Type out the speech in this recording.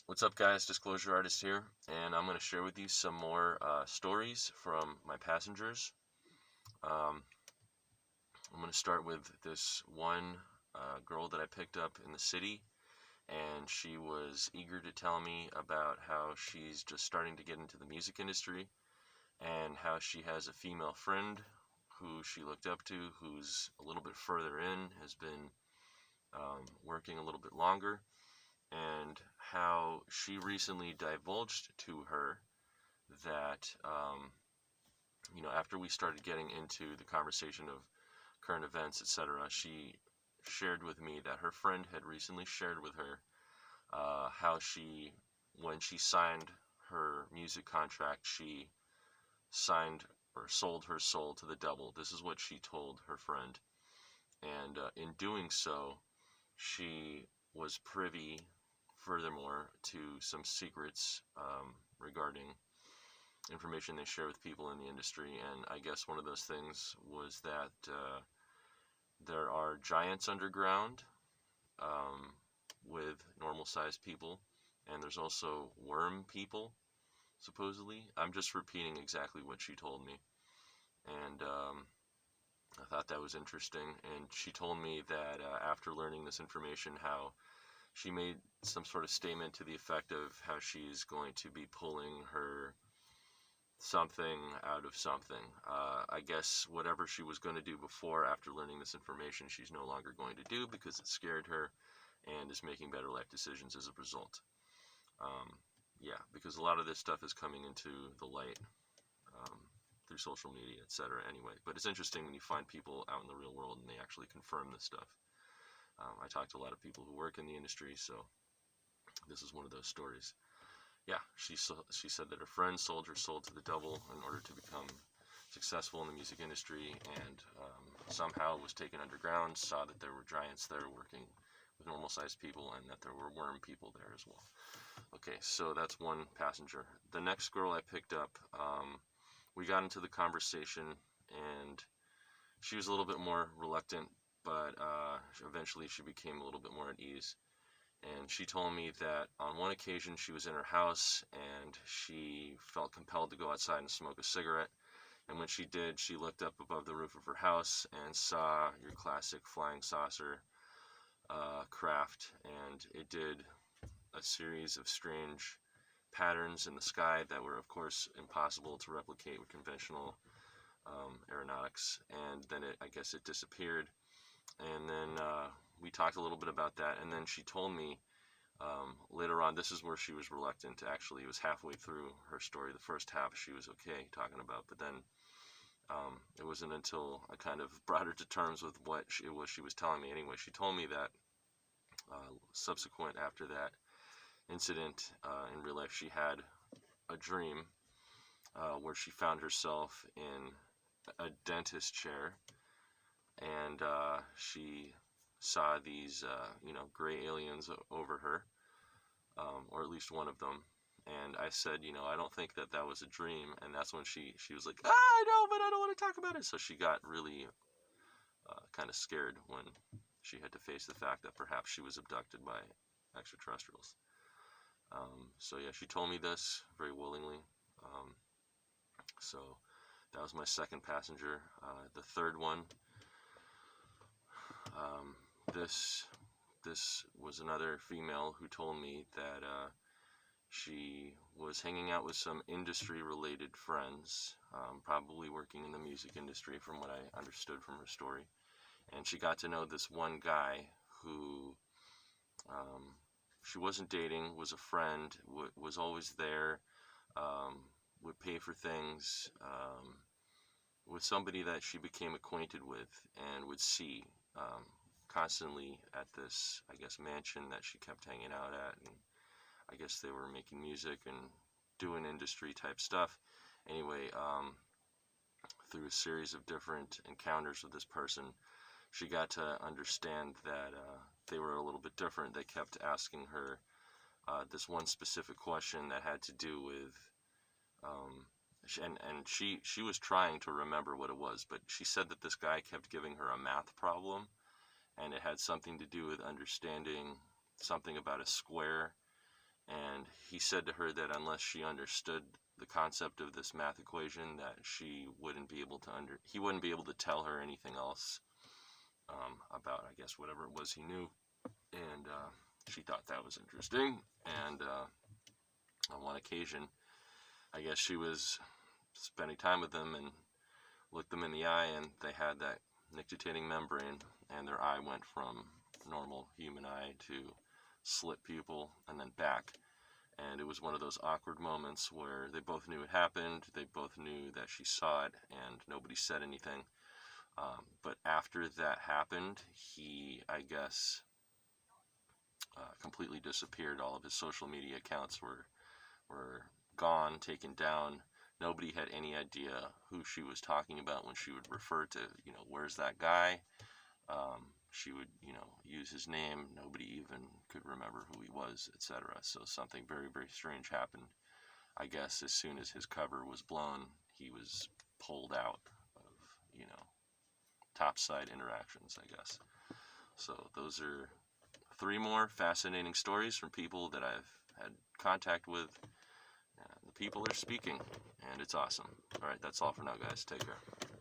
What's up, guys? Disclosure Artist here, and I'm going to share with you some more stories from my passengers. Um, I'm going to start with this one girl that I picked up in the city, and she was eager to tell me about how she's just starting to get into the music industry and how she has a female friend who she looked up to who's a little bit further in, has been working a little bit longer, and how she recently divulged to her that after we started getting into the conversation of current events, etc., she shared with me that her friend had recently shared with her how when she signed her music contract, she signed or sold her soul to the devil. This is what she told her friend. And in doing so, she was privy, furthermore, to some secrets regarding information they share with people in the industry. And I guess one of those things was that there are giants underground um, with normal sized people, and there's also worm people, supposedly. I'm just repeating exactly what she told me. And I thought that was interesting. And she told me that after learning this information, how she made some sort of statement to the effect of how she's going to be pulling her something out of something. I guess whatever she was going to do before, after learning this information, she's no longer going to do because it scared her and is making better life decisions as a result. Um, yeah, because a lot of this stuff is coming into the light um, through social media, etc. Anyway, but it's interesting when you find people out in the real world and they actually confirm this stuff. I talked to a lot of people who work in the industry, so this is one of those stories. Yeah, she said that her friend sold her soul to the devil in order to become successful in the music industry, and somehow was taken underground, saw that there were giants there working with normal sized people, and that there were worm people there as well. Okay, so that's one passenger. The next girl I picked up, we got into the conversation, and she was a little bit more reluctant, but eventually she became a little bit more at ease. And she told me that on one occasion she was in her house and she felt compelled to go outside and smoke a cigarette. And when she did, she looked up above the roof of her house and saw your classic flying saucer craft. And it did a series of strange patterns in the sky that were, of course, impossible to replicate with conventional aeronautics. And then I guess it disappeared. And then we talked a little bit about that. And then she told me later on, this is where she was reluctant. Actually, it was halfway through her story. The first half she was okay talking about, but then it wasn't until I kind of brought her to terms with what it was she was telling me. Anyway, she told me that subsequent after that incident in real life, she had a dream where she found herself in a dentist chair, and she saw these, gray aliens over her, or at least one of them. And I said, I don't think that that was a dream. And that's when she was like, I know, but I don't want to talk about it. So she got really kind of scared when she had to face the fact that perhaps she was abducted by extraterrestrials. So yeah, she told me this very willingly. Um, so that was my second passenger. The third one, um, this this was another female who told me that she was hanging out with some industry-related friends, probably working in the music industry, from what I understood from her story. And she got to know this one guy who um, she wasn't dating, was a friend, was always there, um, would pay for things, with somebody that she became acquainted with and would see constantly at this, I guess, mansion that she kept hanging out at. And I guess they were making music and doing industry type stuff. Anyway, through a series of different encounters with this person, she got to understand that they were a little bit different. They kept asking her this one specific question that had to do with, um, and she was trying to remember what it was, but she said that this guy kept giving her a math problem, and it had something to do with understanding something about a square, and he said to her that unless she understood the concept of this math equation, that he wouldn't be able to tell her anything else about, I guess, whatever it was he knew. And she thought that was interesting. And on one occasion, I guess she was spending time with them and looked them in the eye, and they had that nictitating membrane, and their eye went from normal human eye to slit pupil and then back. And it was one of those awkward moments where they both knew it happened, they both knew that she saw it, and nobody said anything. But after that happened, he, I guess, completely disappeared. All of his social media accounts were gone, taken down. Nobody had any idea who she was talking about when she would refer to, where's that guy? She would, use his name. Nobody even could remember who he was, etc. So something very, very strange happened. I guess as soon as his cover was blown, he was pulled out of, topside interactions, I guess. So those are 3 more fascinating stories from people that I've had contact with. The people are speaking, and it's awesome. All right, that's all for now, guys. Take care.